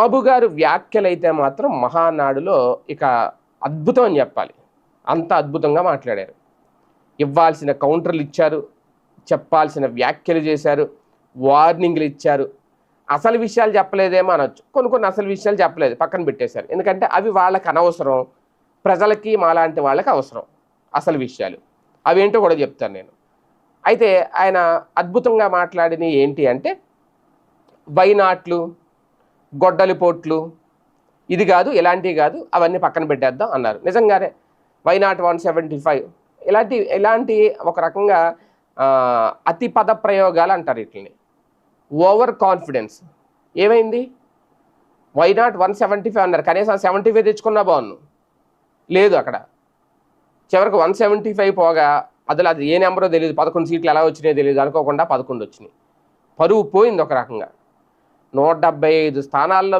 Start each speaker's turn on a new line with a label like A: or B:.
A: బాబు గారు వ్యాఖ్యలైతే మాత్రం మహానాడులో ఇక అద్భుతం అని చెప్పాలి. అంత అద్భుతంగా మాట్లాడారు. ఇవ్వాల్సిన కౌంటర్లు ఇచ్చారు, చెప్పాల్సిన వ్యాఖ్యలు చేశారు, వార్నింగ్లు ఇచ్చారు. అసలు విషయాలు చెప్పలేదేమో అనొచ్చు. కొన్ని అసలు విషయాలు చెప్పలేదు, పక్కన పెట్టేశారు. ఎందుకంటే అవి వాళ్ళకి అనవసరం, ప్రజలకి మాలాంటి వాళ్ళకి అవసరం అసలు విషయాలు. అవేంటో కూడా చెప్తాను నేను. అయితే ఆయన అద్భుతంగా మాట్లాడినవి ఏంటి అంటే, వైనాట్లు, గొడ్డలిపోట్లు, ఇది కాదు, ఇలాంటివి కాదు, అవన్నీ పక్కన పెట్టేద్దాం అన్నారు. నిజంగానే వైనాట్ 175 ఇలాంటి ఒక రకంగా అతి పద ప్రయోగాలు అంటారు వీటిని. Over confidence. ఏమైంది? వైనాట్ 175 అన్నారు, కనీసం 75 తెచ్చుకున్నా బాగున్నాను. లేదు, అక్కడ చివరికి 175 పోగా అసలు అది ఏ నెంబరో తెలియదు, 11 సీట్లు ఎలా వచ్చినాయో తెలియదు, అనుకోకుండా 11 వచ్చినాయి. పరువు పోయింది ఒక రకంగా. 175 స్థానాల్లో